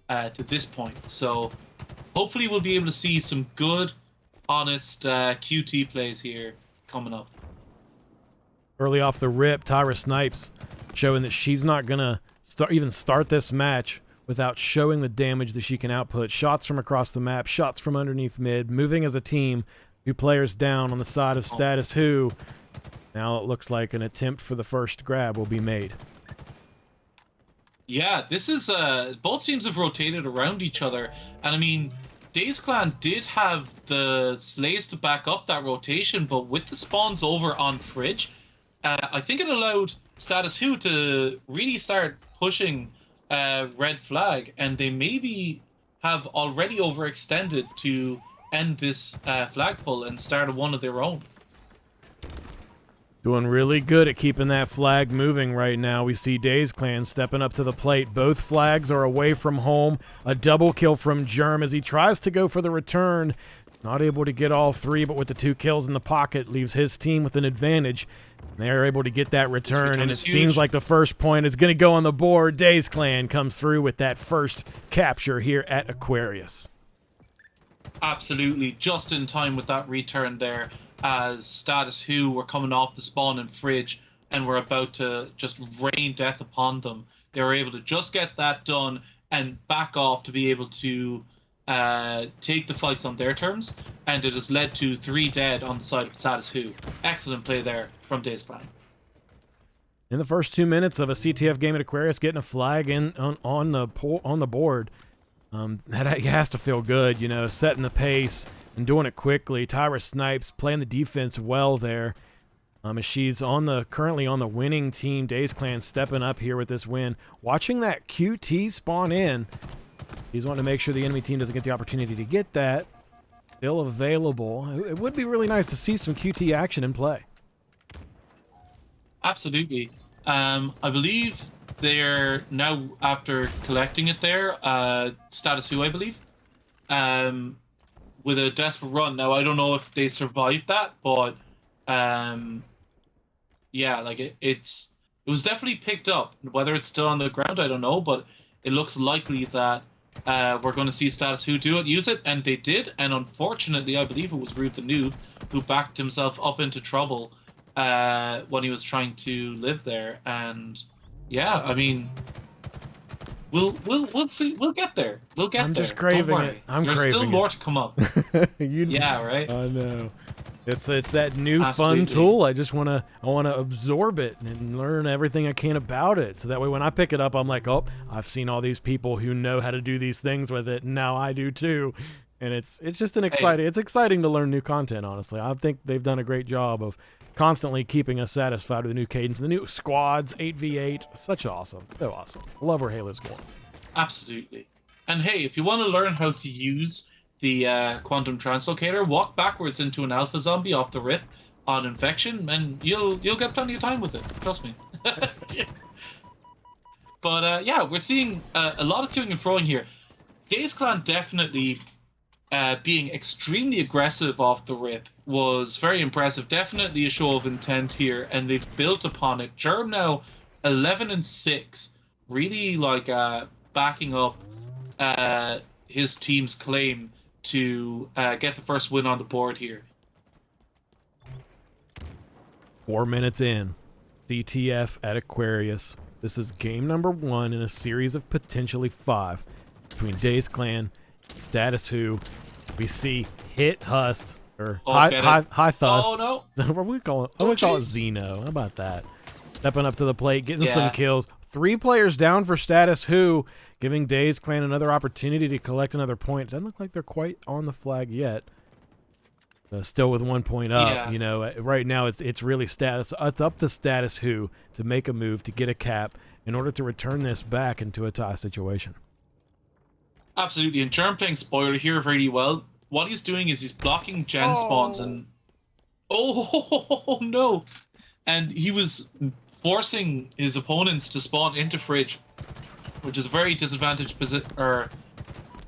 to this point. So hopefully we'll be able to see some good, honest QT plays here coming up. Early off the rip, Tyra Snipes showing that she's not going to start this match without showing the damage that she can output. Shots from across the map, shots from underneath mid, moving as a team. 2 players down on the side of Status Who. Now it looks like an attempt for the first grab will be made. Yeah, this is both teams have rotated around each other, and I mean, Dazed Clan did have the slays to back up that rotation, but with the spawns over on Fridge, I think it allowed Status Who to really start pushing red flag, and they maybe have already overextended to end this flag pull and start one of their own. Doing really good at keeping that flag moving right now. We see Dazed Clan stepping up to the plate. Both flags are away from home. A double kill from Germ as he tries to go for the return. Not able to get all 3, but with the 2 kills in the pocket, leaves his team with an advantage. They're able to get that return, and it seems like the first point is going to go on the board. Dazed Clan comes through with that first capture here at Aquarius. Absolutely, just in time with that return there, as Status Who were coming off the spawn in Fridge and were about to just rain death upon them. They were able to just get that done and back off to be able to take the fights on their terms, and it has led to 3 dead on the side of Status Who. Excellent play there from Dazed Clan. In the first 2 minutes of a CTF game at Aquarius, getting a flag in on the board, that has to feel good, you know, setting the pace and doing it quickly. Tyra Snipes playing the defense well there. As she's currently on the winning team. Dazed Clan stepping up here with this win. Watching that QT spawn in. He's wanting to make sure the enemy team doesn't get the opportunity to get that. Still available. It would be really nice to see some QT action in play. Absolutely. I believe they're now, after collecting it there, Status Who, I believe, with a desperate run. Now, I don't know if they survived that, but yeah, like it was definitely picked up. Whether it's still on the ground, I don't know, but it looks likely that we're going to see Status Who use it, and they did. And unfortunately, I believe it was Rude the Noob who backed himself up into trouble when he was trying to live there. And yeah, I mean, we'll see. We'll get there. We'll get there. I'm just craving it. There's still more to come up. Yeah, right. I know. It's that new fun tool. I just want to absorb it and learn everything I can about it. So that way when I pick it up, I'm like, oh, I've seen all these people who know how to do these things with it, and now I do too. And it's just an exciting. It's exciting to learn new content. Honestly, I think they've done a great job of constantly keeping us satisfied with the new cadence, the new squads, 8v8. Such awesome. So awesome. I love where Halo's going. Absolutely. And hey, if you want to learn how to use the quantum translocator, walk backwards into an alpha zombie off the rip on infection, and you'll get plenty of time with it. Trust me. But yeah, we're seeing a lot of toing and froing here. Dazed Clan definitely being extremely aggressive off the rip was very impressive. Definitely a show of intent here, and they've built upon it. Germ now 11-6, really like backing up his team's claim to get the first win on the board here. 4 minutes in, CTF at Aquarius. This is game number 1 in a series of potentially 5 between Dazed Clan, Status Who. We see Hit Hust, or High Thust. Oh no! What we call it? I would call it Xeno. How about that? Stepping up to the plate, getting some kills. 3 players down for Status Who, giving Dazed Clan another opportunity to collect another point. Doesn't look like they're quite on the flag yet. Still with 1 point up. Yeah. You know, right now it's really Status. It's up to Status Who to make a move to get a cap in order to return this back into a tie situation. Absolutely, and Germ playing spoiler here really well. What he's doing is he's blocking gen spawns, and oh no! And he was forcing his opponents to spawn into Fridge, which is a very disadvantaged position, or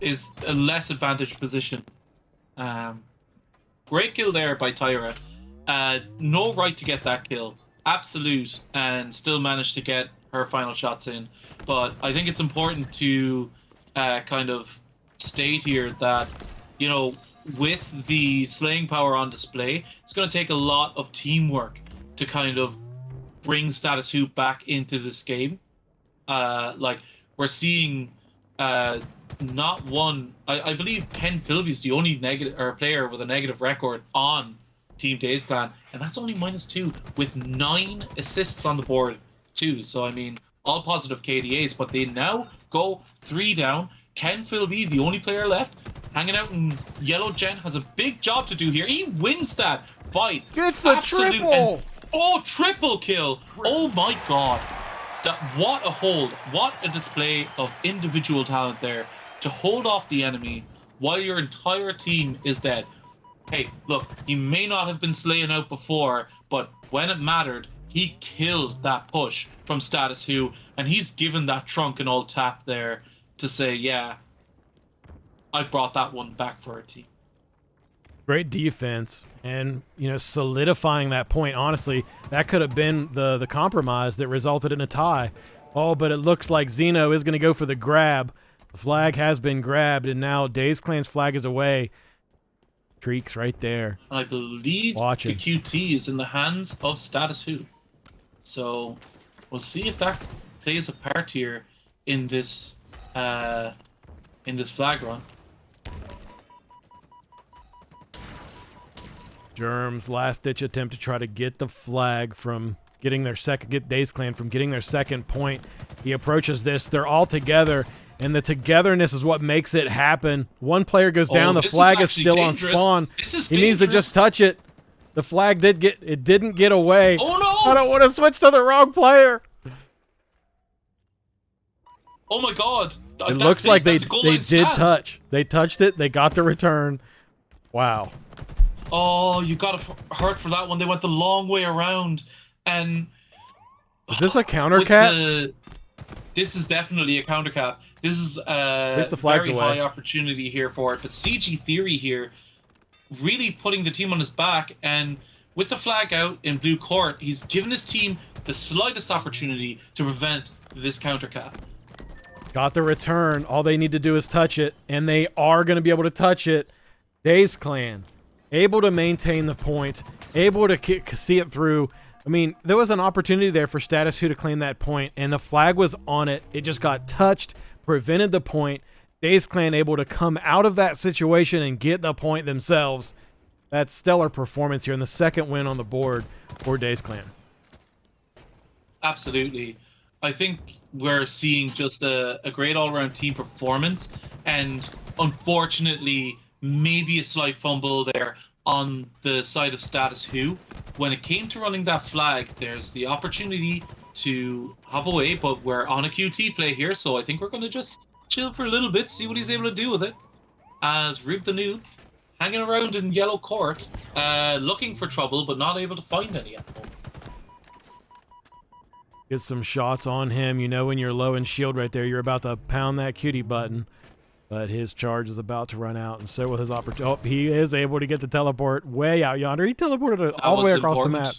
is a less advantaged position. Great kill there by Tyra. No right to get that kill. Absolute, and still managed to get her final shots in. But I think it's important to kind of state here that, you know, with the slaying power on display, it's going to take a lot of teamwork to kind of bring Status Who back into this game. Like, we're seeing not one. I believe Ken Philby is the only negative or player with a negative record on Team Dazed Clan, and that's only -2 with 9 assists on the board too. So I mean, all positive KDAs, but they now go 3 down. Ken Philby, the only player left, hanging out in yellow gen, has a big job to do here. He wins that fight. Gets the triple. Triple kill. Oh my god. What a hold. What a display of individual talent there to hold off the enemy while your entire team is dead. Hey, look, he may not have been slaying out before, but when it mattered, he killed that push from Status Who, and he's given that trunk an old tap there to say, yeah, I brought that one back for our team. Great defense, and solidifying that point. Honestly, that could have been the compromise that resulted in a tie. Oh, but it looks like Xeno is going to go for the grab. The flag has been grabbed, and now Dazed Clan's flag is away. Treeks right there. I believe the QT is in the hands of Status Who. So we'll see if that plays a part here in this flag run. Germ's last-ditch attempt to try to get the flag from getting their get Dazed Clan from getting their second point. He approaches this. They're all together, and the togetherness is what makes it happen. One player goes down. The flag is still dangerous. On spawn. He needs to just touch it. The flag didn't get away. Oh no! I don't want to switch to the wrong player. Oh my god! It looks like they did touch. They touched it. They got the return. Wow. Oh, you got hurt for that one. They went the long way around, and is this a counter cap? This is definitely a counter cap. This is the flag's very away. High opportunity here for it. But CG Theory here, really putting the team on his back, and with the flag out in blue court, he's given his team the slightest opportunity to prevent this counter cap. Got the return. All they need to do is touch it, and they are going to be able to touch it. Dazed Clan able to maintain the point, able to see it through. I mean, there was an opportunity there for Status Who to claim that point, and the flag was on it. It just got touched, prevented the point. Dazed Clan able to come out of that situation and get the point themselves. That's stellar performance here, and the second win on the board for Dazed Clan. Absolutely. I think we're seeing just a great all-around team performance, and unfortunately, maybe a slight fumble there on the side of Status Who. When it came to running that flag, there's the opportunity to hop away, but we're on a QT play here, so I think we're going to just chill for a little bit, see what he's able to do with it. As Rib the Noob, hanging around in yellow court, looking for trouble, but not able to find any at the moment. Get some shots on him. You know when you're low in shield right there, you're about to pound that cutie button. But his charge is about to run out, and so will his opportunity. Oh, he is able to get the teleport way out yonder. He teleported all the way across the map.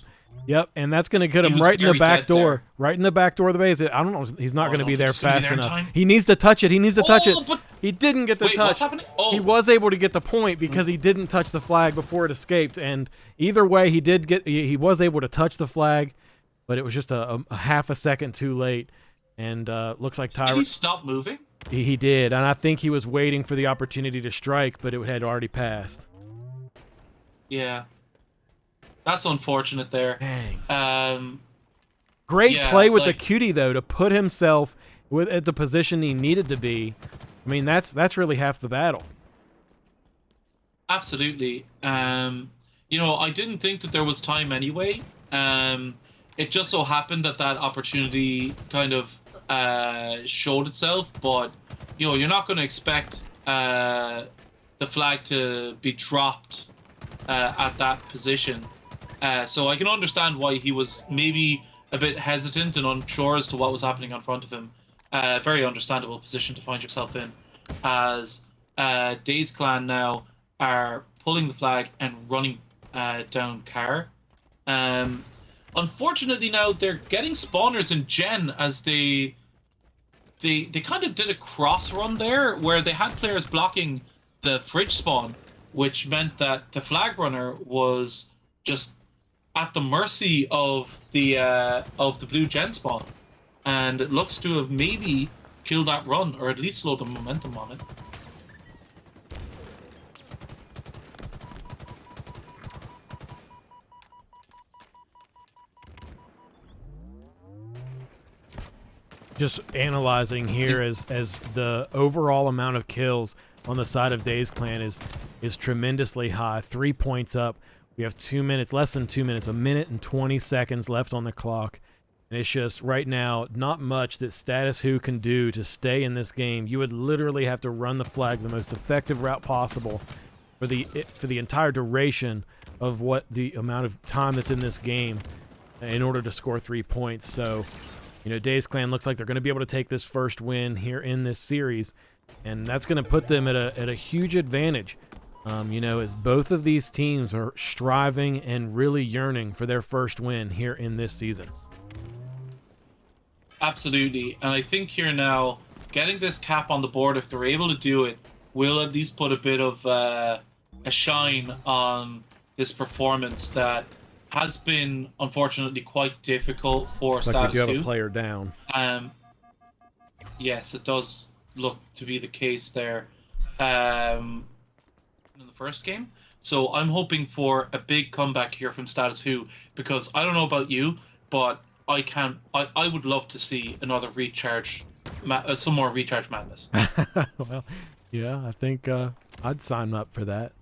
Yep, and that's going to get him right in the back door. Right in the back door of the base. I don't know. He's not going to be there fast enough. He needs to touch it. He needs to touch it. He didn't get the touch. What's happening? Oh. He was able to get the point because he didn't touch the flag before it escaped. And either way, he was able to touch the flag, but it was just a half a second too late. And looks like Tyra. Did he stop moving? He did, and I think he was waiting for the opportunity to strike, but it had already passed. Yeah. That's unfortunate there. Dang. Great play with the cutie, though, to put himself at the position he needed to be. I mean, that's really half the battle. Absolutely. I didn't think that there was time anyway. It just so happened that opportunity kind of showed itself, but you're not going to expect the flag to be dropped at that position. So I can understand why he was maybe a bit hesitant and unsure as to what was happening in front of him. Very understandable position to find yourself in, as Dazed Clan now are pulling the flag and running down Car. Unfortunately now they're getting spawners in Gen as they they kind of did a cross run there where they had players blocking the fridge spawn, which meant that the flag runner was just at the mercy of the blue gen spawn, and it looks to have maybe killed that run or at least slowed the momentum on it. Just analyzing here as the overall amount of kills on the side of Dazed Clan is tremendously high. 3 points up. We have 2 minutes, less than 2 minutes, 1 minute and 20 seconds left on the clock. And it's just right now not much that Status Who can do to stay in this game. You would literally have to run the flag the most effective route possible for the entire duration of what the amount of time that's in this game in order to score 3 points. So, you know, Dazed Clan looks like they're going to be able to take this first win here in this series, and that's going to put them at a huge advantage. You know, as both of these teams are striving and really yearning for their first win here in this season. Absolutely, and I think here now, getting this cap on the board, if they're able to do it, will at least put a bit of a shine on this performance that has been unfortunately quite difficult for It's like Status we do have Who. a player down. Yes, it does look to be the case there in the first game. So I'm hoping for a big comeback here from Status Who, because I don't know about you, but I would love to see another recharge, some more recharge madness. Well, yeah, I think I'd sign up for that.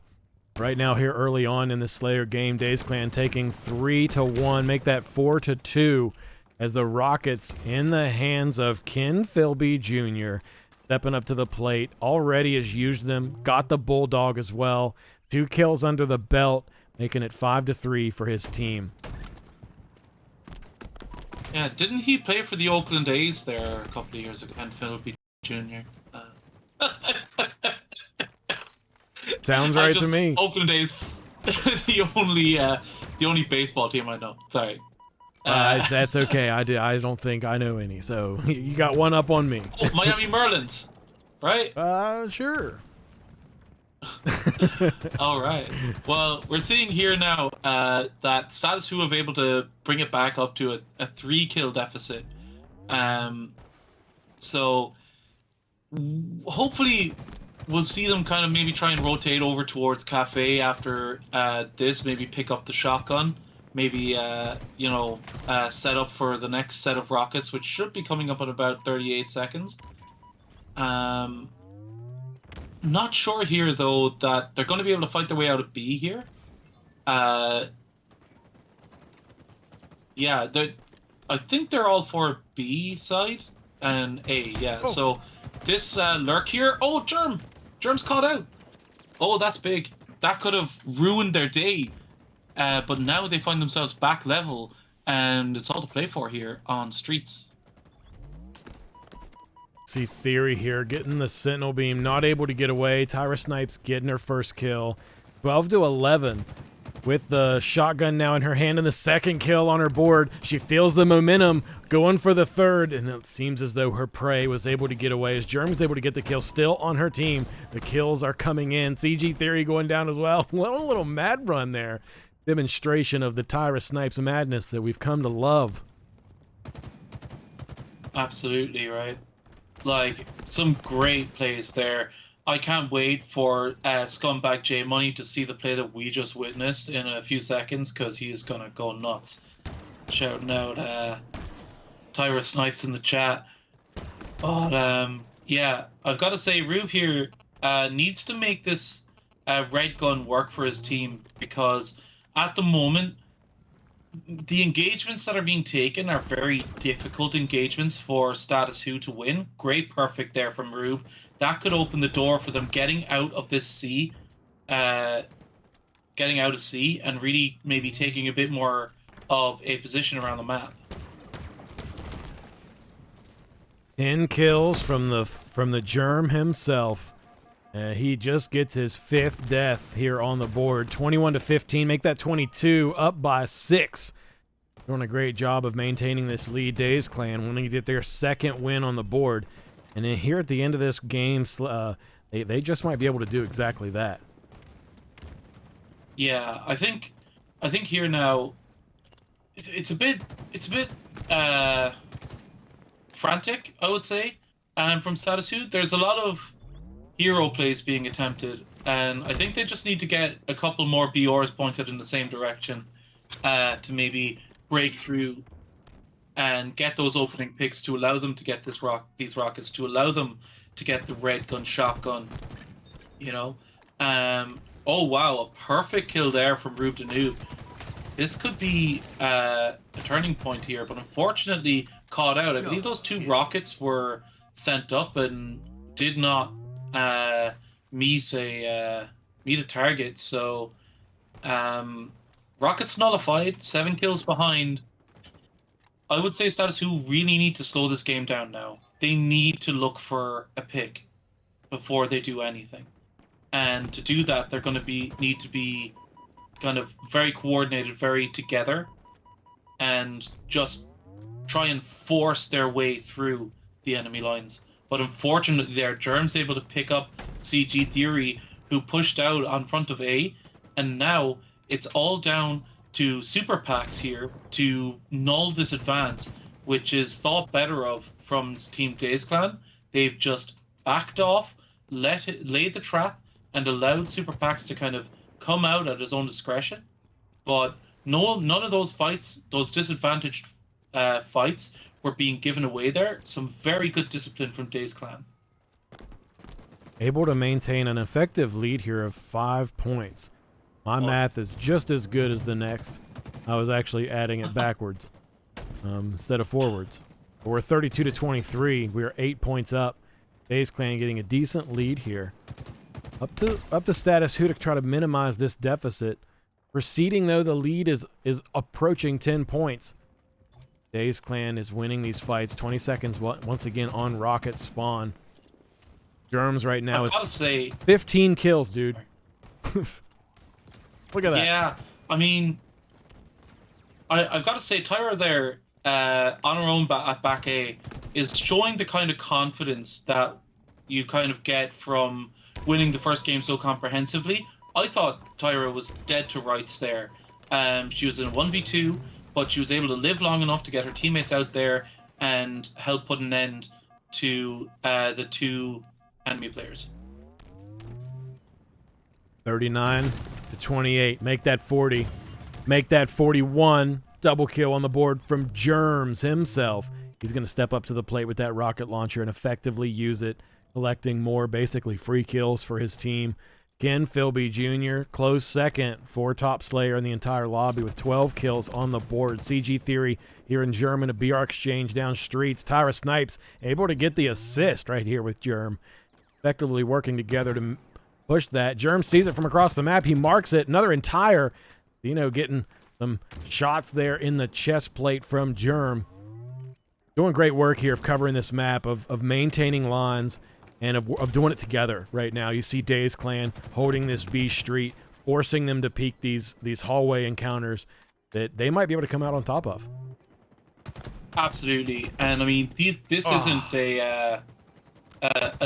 Right now, here early on in the Slayer game, Dazed Clan taking 3-1, make that 4-2, as the Rockets in the hands of Ken Philby Jr. stepping up to the plate. Already has used them, got the Bulldog as well. 2 kills under the belt, making it 5-3 for his team. Yeah, didn't he play for the Oakland A's there a couple of years ago? And Philby Jr. Sounds right to me. Oakland A's, the only baseball team I know. Sorry. That's okay. I don't think I know any, so you got one up on me. Oh, Miami Marlins, right? Sure. All right. Well, we're seeing here now that Status Who have able to bring it back up to a 3-kill deficit. So hopefully we'll see them kind of maybe try and rotate over towards Cafe after this, maybe pick up the shotgun, maybe set up for the next set of rockets, which should be coming up in about 38 seconds. Not sure here, though, that they're going to be able to fight their way out of B here. Yeah, I think they're all for B side and A, yeah. Oh. So this lurk here... Oh, Germ! Germ's caught out. Oh, that's big. That could have ruined their day. But now they find themselves back level, and it's all to play for here on Streets. See Theory here, getting the Sentinel Beam, not able to get away. Tyra Snipes getting her first kill. 12-11 with the shotgun now in her hand and the second kill on her board. She feels the momentum going for the third, and it seems as though her prey was able to get away as Germ was able to get the kill still on her team. The kills are coming in. CG Theory going down as well. What a little mad run there. Demonstration of the Tyra Snipes madness that we've come to love. Absolutely, right. Like, some great plays there. I can't wait for Scumbag J Money to see the play that we just witnessed in a few seconds, because he's going to go nuts. Shouting out Tyra Snipes in the chat. But, yeah, I've got to say, Rube here needs to make this red gun work for his team, because at the moment, the engagements that are being taken are very difficult engagements for Status Who to win. Great perfect there from Rube. That could open the door for them getting out of this C, and really maybe taking a bit more of a position around the map. 10 kills from the Germ himself. He just gets his 5th death here on the board. 21-15, make that 22, up by 6. Doing a great job of maintaining this lead. Dazed Clan wanting to get their second win on the board. And then here at the end of this game, they just might be able to do exactly that. Yeah, I think here now it's a bit uh frantic, I would say. And from Status Who, there's a lot of hero plays being attempted, and I think they just need to get a couple more BRs pointed in the same direction to maybe break through and get those opening picks to allow them to get these rockets, to allow them to get the red gun shotgun, you know. Oh wow, a perfect kill there from Rube the Noob. This could be a turning point here, but unfortunately caught out. I believe those 2 rockets were sent up and did not meet a target. So rockets nullified, 7 kills behind. I would say Status Who really need to slow this game down now. They need to look for a pick before they do anything. And to do that, they're going to need to be kind of very coordinated, very together, and just try and force their way through the enemy lines. But unfortunately there, Germ's able to pick up CG Theory, who pushed out on front of A, and now it's all down to Super Packs here to null this advance, which is thought better of from Team Dazed Clan. They've just backed off, laid the trap, and allowed Super Packs to kind of come out at his own discretion. But none of those fights, those disadvantaged fights, were being given away there. Some very good discipline from Dazed Clan. Able to maintain an effective lead here of 5 points. My math is just as good as the next. I was actually adding it backwards instead of forwards. But we're 32-23. We are 8 points up. Dazed Clan getting a decent lead here. Up to Status Who to try to minimize this deficit. Proceeding though, the lead is approaching 10 points. Dazed Clan is winning these fights. 20 seconds once again on rocket spawn. Germs right now with 15 kills, dude. Look at that. Yeah, I mean, I've got to say, Tyra there on her own at back A is showing the kind of confidence that you kind of get from winning the first game so comprehensively. I thought Tyra was dead to rights there. She was in a 1v2, but she was able to live long enough to get her teammates out there and help put an end to the 2 enemy players. 39-28. Make that 40. Make that 41. Double kill on the board from Germs himself. He's going to step up to the plate with that rocket launcher and effectively use it, collecting more basically free kills for his team. Ken Philby Jr., close second for top slayer in the entire lobby with 12 kills on the board. CG Theory here in German, a BR exchange down streets. Tyra Snipes able to get the assist right here with Germ. Effectively working together to push that. Germ sees it from across the map. He marks it. Another entire, getting some shots there in the chest plate from Germ. Doing great work here of covering this map, of maintaining lines, and of doing it together right now. You see Dazed Clan holding this B street, forcing them to peek these hallway encounters that they might be able to come out on top of. Absolutely. And I mean, this isn't a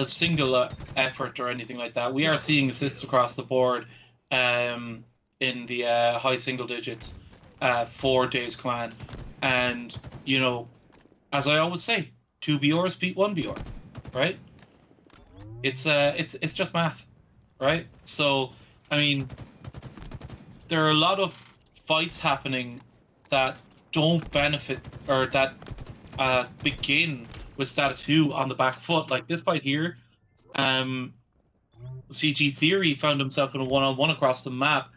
single effort or anything like that. We are seeing assists across the board in the high single digits for Dazed Clan. And, as I always say, 2 BRs beat 1 BR, right? It's just math, right? So, I mean, there are a lot of fights happening that don't benefit or that begin with Status Who on the back foot. Like this fight here, CG Theory found himself in a one-on-one across the map.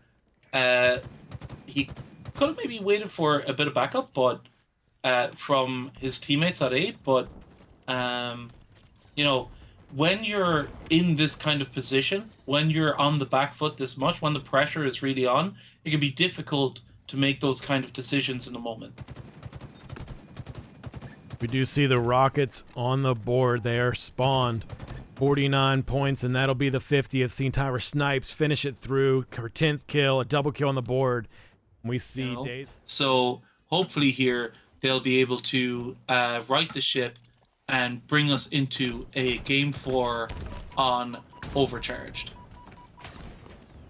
He could have maybe waited for a bit of backup, but from his teammates at A. But when you're in this kind of position, when you're on the back foot this much, when the pressure is really on, it can be difficult to make those kind of decisions in a moment. We do see the rockets on the board. They are spawned. 49 points, and that'll be the 50th. Seeing Tyra Snipes finish it through. Her 10th kill, a double kill on the board. We see Dazed. So hopefully here they'll be able to right the ship and bring us into a game 4 on Overcharged.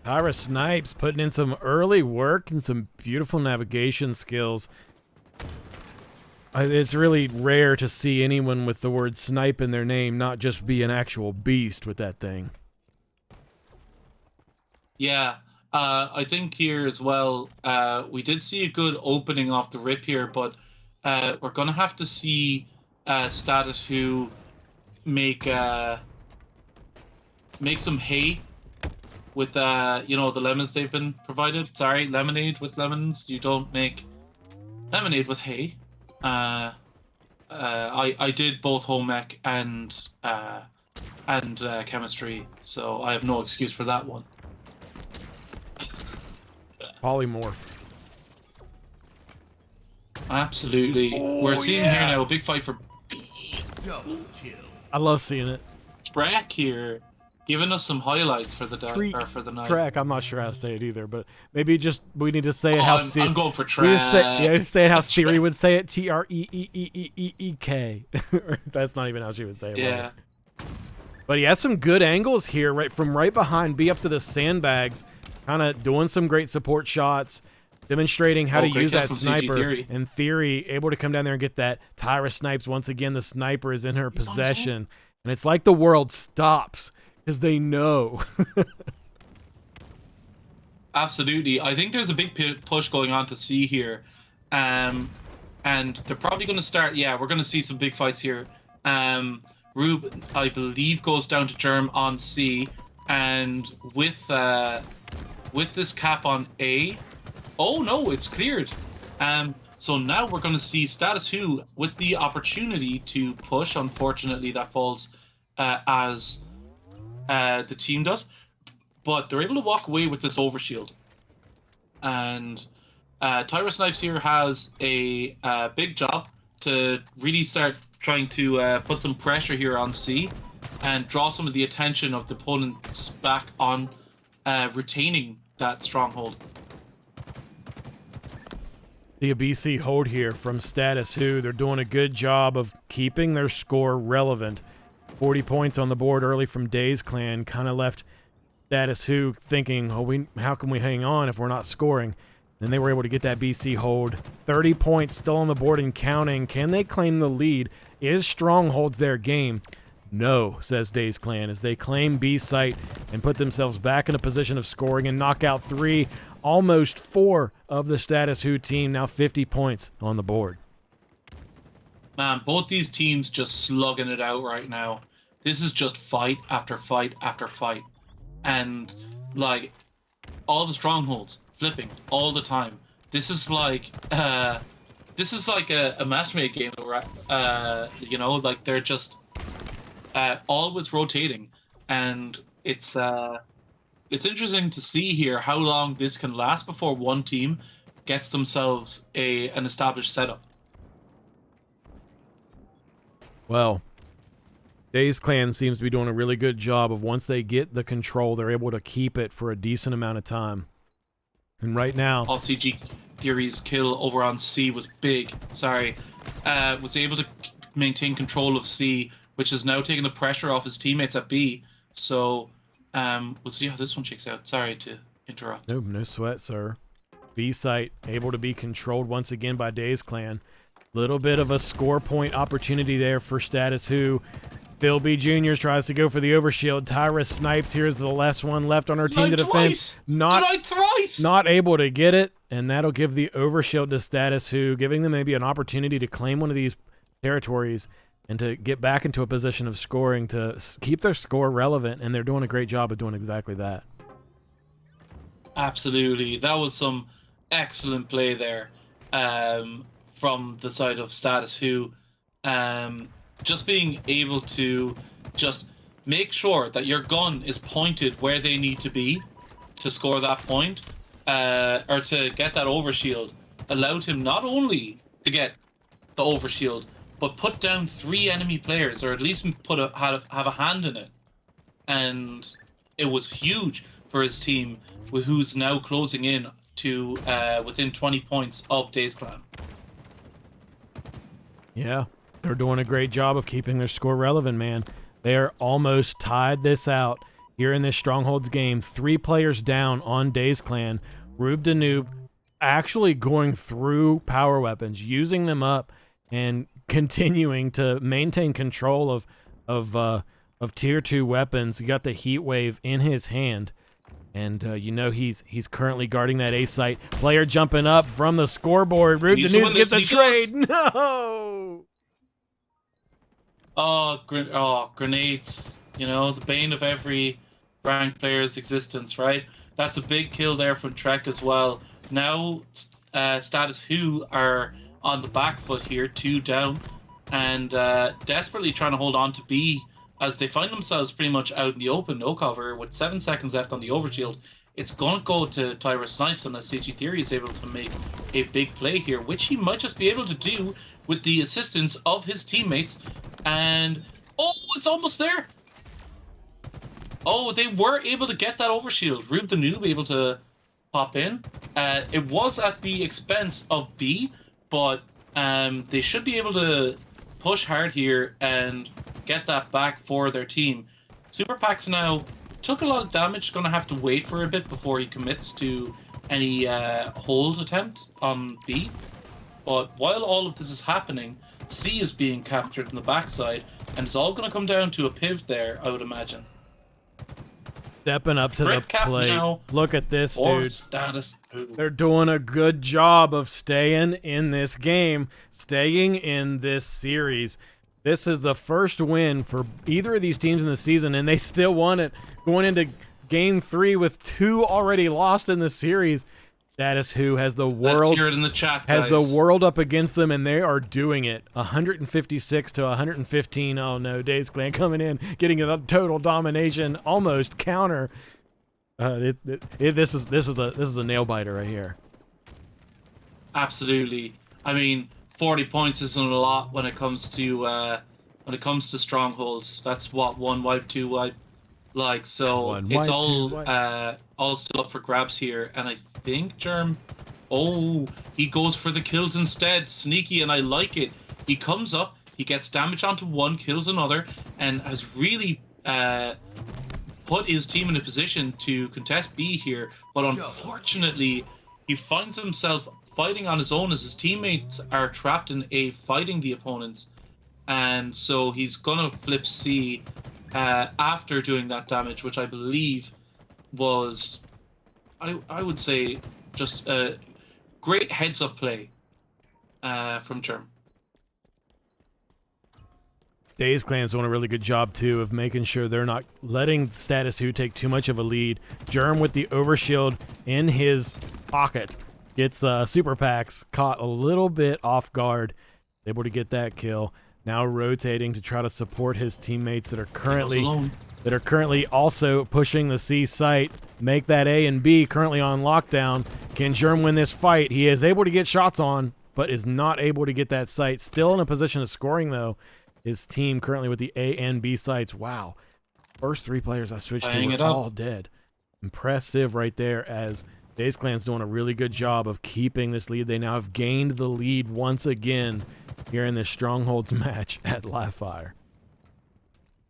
Tyra Snipes putting in some early work and some beautiful navigation skills. It's really rare to see anyone with the word snipe in their name not just be an actual beast with that thing. Yeah, I think here as well, we did see a good opening off the rip here, but we're going to have to see Status Who make some hay with you know, the lemons they've been provided. Sorry, lemonade with lemons. You don't make lemonade with hay. I did both home ec and chemistry, so I have no excuse for that one. Polymorph. Absolutely. Oh, We're seeing here now a big fight for Double kill. I love seeing it. Brack here, giving us some highlights for the day or for the night. Track. I'm not sure how to say it either, but maybe just we need to say it Oh, how I'm going for we track. just say it how Siri would say it. Treeeeek. That's not even how she would say it. Yeah. Right? But he has some good angles here, right from right behind B up to the sandbags, kind of doing some great support shots, demonstrating how to great use kill that from CG sniper. Theory. In theory, able to come down there and get that. Tyra Snipes once again. The sniper is in her He's on his possession, and it's like the world stops because they know. Absolutely. I think there's a big push going on to C here. And they're probably going to start, yeah, we're going to see some big fights here. Rube, I believe, goes down to Germ on C. And with this cap on A, oh no, it's cleared. So now we're going to see Status Who with the opportunity to push. Unfortunately, that falls as the team does. But they're able to walk away with this overshield. And Tyra Snipes here has a big job to really start trying to put some pressure here on C and draw some of the attention of the opponents back on retaining that stronghold. The BC hold here from Status Who. They're doing a good job of keeping their score relevant. 40 points on the board early from Dazed Clan kind of left Status Who thinking, oh, how can we hang on if we're not scoring? Then they were able to get that BC hold. 30 points still on the board and counting. Can they claim the lead? Is Strongholds their game? No, says Dazed Clan, as they claim B site and put themselves back in a position of scoring and knock out 3, almost 4 of the Status Who team, now 50 points on the board. Man, both these teams just slugging it out right now. This is just fight after fight after fight. And, like, all the strongholds flipping all the time. This is like a matchmade game, you know, like they're just always rotating, and it's interesting to see here how long this can last before one team gets themselves an established setup. Well, Dazed Clan seems to be doing a really good job of once they get the control, they're able to keep it for a decent amount of time. And right now, All CG Theory's kill over on C was big. Sorry, was able to maintain control of C, which has now taken the pressure off his teammates at B. So we'll see how this one shakes out. Sorry to interrupt. no sweat, sir. B site able to be controlled once again by Dazed Clan. Little bit of a score point opportunity there for Status Who. Phil B. Jr. tries to go for the overshield. Tyra Snipes. Here's the last one left on her team to defend. Not able to get it, and that'll give the overshield to Status Who, giving them maybe an opportunity to claim one of these territories and to get back into a position of scoring to keep their score relevant, and they're doing a great job of doing exactly that. Absolutely. That was some excellent play there from the side of Status Who. Just being able to just make sure that your gun is pointed where they need to be to score that point, or to get that overshield, allowed him not only to get the overshield, but put down 3 enemy players, or at least have a hand in it. And it was huge for his team, who's now closing in to within 20 points of Dazed Clan. Yeah. They're doing a great job of keeping their score relevant, man. They are almost tied this out here in this Strongholds game. 3 players down on Dazed Clan. Rube Danube actually going through power weapons, using them up, and continuing to maintain control of tier 2 weapons. He got the heat wave in his hand, and you know he's currently guarding that A site. Player jumping up from the scoreboard. Rube Danube gets the trade. No. Grenades. You know, the bane of every ranked player's existence, right? That's a big kill there from Trek as well. Now, Status Who are on the back foot here, 2 down, and desperately trying to hold on to B as they find themselves pretty much out in the open, no cover, with 7 seconds left on the overshield. It's going to go to Tyra Snipes unless CG Theory is able to make a big play here, which he might just be able to do with the assistance of his teammates. And, oh, it's almost there! Oh, they were able to get that overshield. Rube the Noob able to pop in. It was at the expense of B, but they should be able to push hard here and get that back for their team. Super Pax now took a lot of damage, going to have to wait for a bit before he commits to any hold attempt on B. But while all of this is happening, C is being captured in the backside, and it's all going to come down to a piv there, I would imagine. Stepping up to the plate. Look at this, dude. Status. They're doing a good job of staying in this game, staying in this series. This is the first win for either of these teams in the season, and they still won it. Going into Game 3 with 2 already lost in the series. Status Who has the world. Let's hear it in the chat, guys. Has the world up against them, and they are doing it. 156 to 115. Oh no, Dazed Clan coming in, getting a total domination, almost counter. This is a nail biter right here. Absolutely. I mean, 40 points isn't a lot when it comes to strongholds. That's what 1 wipe, 2 wipe, like. So it's all still up for grabs here, and I think Germ. Oh, he goes for the kills instead. Sneaky, and I like it. He comes up, he gets damage onto one, kills another, and has really put his team in a position to contest B here. But unfortunately, he finds himself fighting on his own as his teammates are trapped in A, fighting the opponents. And so he's gonna flip C after doing that damage, which I believe was, I would say, just a great heads-up play from Germ. Dazed Clan's doing a really good job, too, of making sure they're not letting Status Who take too much of a lead. Germ with the overshield in his pocket gets Super Pax caught a little bit off guard, able to get that kill. Now rotating to try to support his teammates that are currently also pushing the C site. Make that A and B currently on lockdown. Can Germ win this fight? He is able to get shots on, but is not able to get that site. Still in a position of scoring, though. His team currently with the A and B sites. Wow. First 3 players I switched to were all dead. Impressive right there, as Dazed Clan's doing a really good job of keeping this lead. They now have gained the lead once again here in this Strongholds match at Live Fire.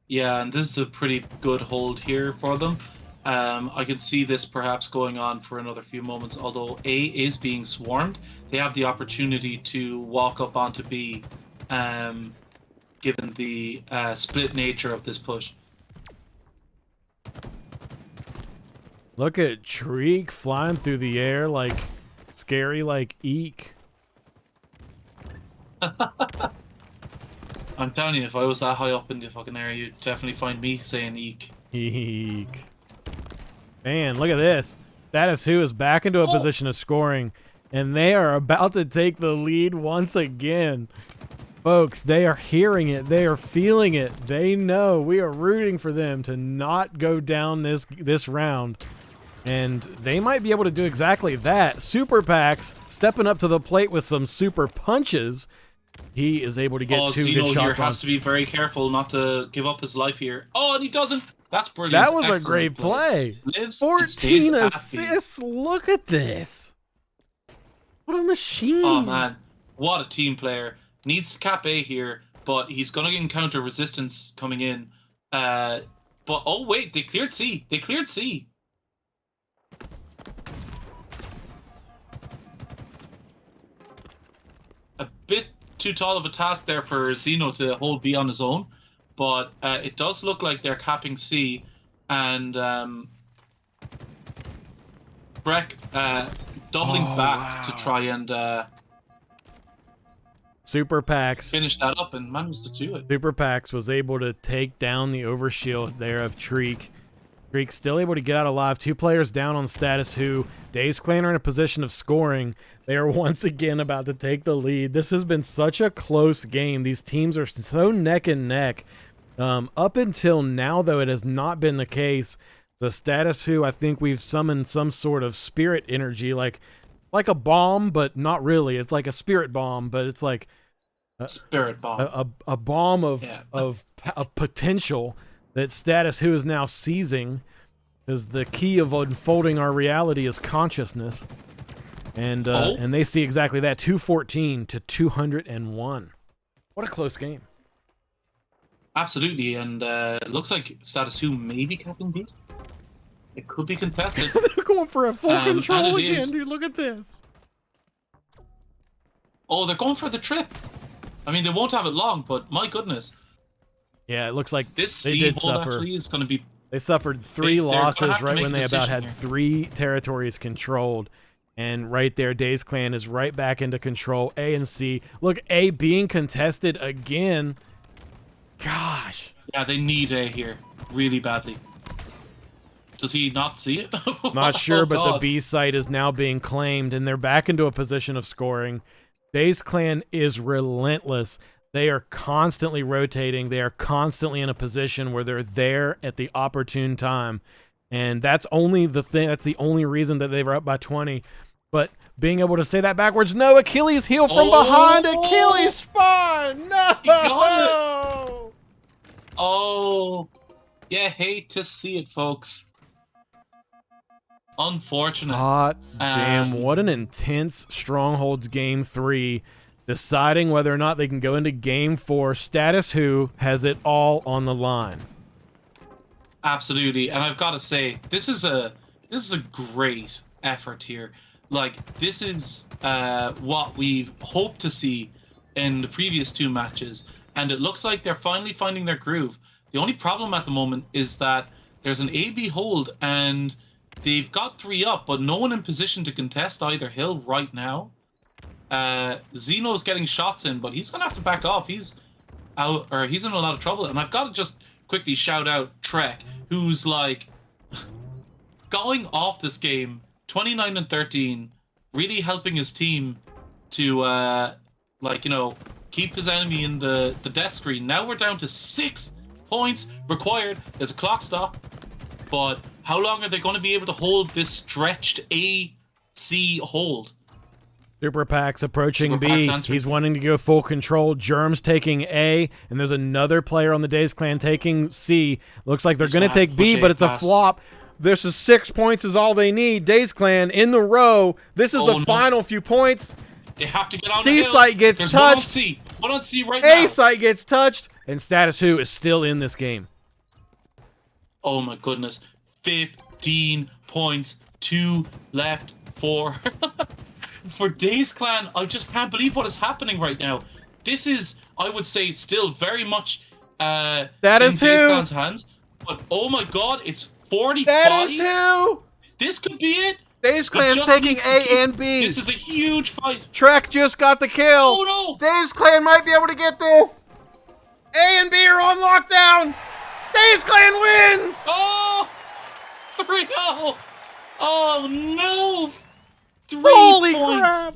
Yeah, and this is a pretty good hold here for them. I can see this perhaps going on for another few moments, although A is being swarmed. They have the opportunity to walk up onto B, given the split nature of this push. Look at Treek flying through the air like scary like Eek. I'm telling you, if I was that high up in the fucking air, you'd definitely find me saying Eek. Eek. Man, look at this. Status Who is back into a position of scoring, and they are about to take the lead once again. Folks, they are hearing it. They are feeling it. They know we are rooting for them to not go down this round. And they might be able to do exactly that. Super Pax stepping up to the plate with some super punches. He is able to get 2 good shots here has to be very careful not to give up his life here. Oh, and he doesn't. That's brilliant. That was a great play. 14 assists. Look at this. What a machine. Oh, man. What a team player. Needs to cap A here. but he's going to encounter resistance coming in. But, oh wait, they cleared C. They cleared C. A bit too tall of a task there for Zeno to hold B on his own, but it does look like they're capping C, and Breck doubling back to try and Super Pax finish that up and managed to do it. Super Pax was able to take down the overshield there of Treek. Treek still able to get out alive. 2 players down on status who Dazed Clan are in a position of scoring. They are once again about to take the lead. This has been such a close game. These teams are so neck and neck. Up until now, though, it has not been the case. The status who, I think we've summoned some sort of spirit energy, like a bomb, but not really. It's like a spirit bomb, but it's like Spirit bomb. a bomb of potential that status who is now seizing, because the key of unfolding our reality is consciousness. And they see exactly that. 214 to 201. What a close game. Absolutely, and it looks like status who may be capping B. It could be contested. They're going for a full control and it again, is. dude. Look at this. Oh, they're going for the trip. I mean, they won't have it long, but my goodness. Yeah, it looks like This they C did hold suffer. actually is going to be... They suffered 3 they're gonna losses have to right make when a they about decision had here. 3 territories controlled. And right there, Dazed Clan is right back into control. A and C. Look, A being contested again. Gosh. Yeah, they need A here really badly. Does he not see it? Not sure, Oh, but the God. B site is now being claimed, and they're back into a position of scoring. Dazed Clan is relentless. They are constantly rotating. They are constantly in a position where they're there at the opportune time. And that's only the thing. That's the only reason that they were up by 20. But being able to say that backwards, no, Achilles heel from behind. Achilles spine. No. He got it. Oh, yeah, hate to see it, folks. Unfortunate. Hot damn, what an intense Strongholds Game 3. Deciding whether or not they can go into Game 4. Status who has it all on the line. Absolutely, and I've got to say, this is a great effort here. Like, this is what we've hoped to see in the previous 2 matches, and it looks like they're finally finding their groove. The only problem at the moment is that there's an A-B hold, and they've got 3 up, but no one in position to contest either hill right now. Zeno's getting shots in, but he's gonna have to back off. He's out, or he's in a lot of trouble, and I've got to just quickly shout out Trek, who's like going off this game 29 and 13, really helping his team to like, you know, keep his enemy in the death screen. Now we're down to 6 points required. There's a clock stop, but how long are they going to be able to hold this stretched AC hold? Super Pax approaching Super B. Pax answering. He's wanting to go full control. Germ's taking A, and there's another player on the Dazed Clan taking C. Looks like they're going to take B, push but A it's a fast. flop. This is 6 points is all they need. Dazed Clan in the row. This is Oh, the no. final few points. They have to get on C the hill. site gets There's touched. One on C right now. A site gets touched, and Status Who is still in this game. Oh my goodness. 15 points. 2 left for for Dazed Clan. I just can't believe what is happening right now. This is, I would say, still very much That in is Dazed who. Clan's hands. But oh my god, it's 45. That is who. This could be it. Dazed He Clan's just taking needs to A keep- and B. This is a huge fight. Trek just got the kill. Oh no! Dazed Clan might be able to get this. A and B are on lockdown. Dazed Clan wins. Oh! 3-0! Oh no! 3 Holy points. crap.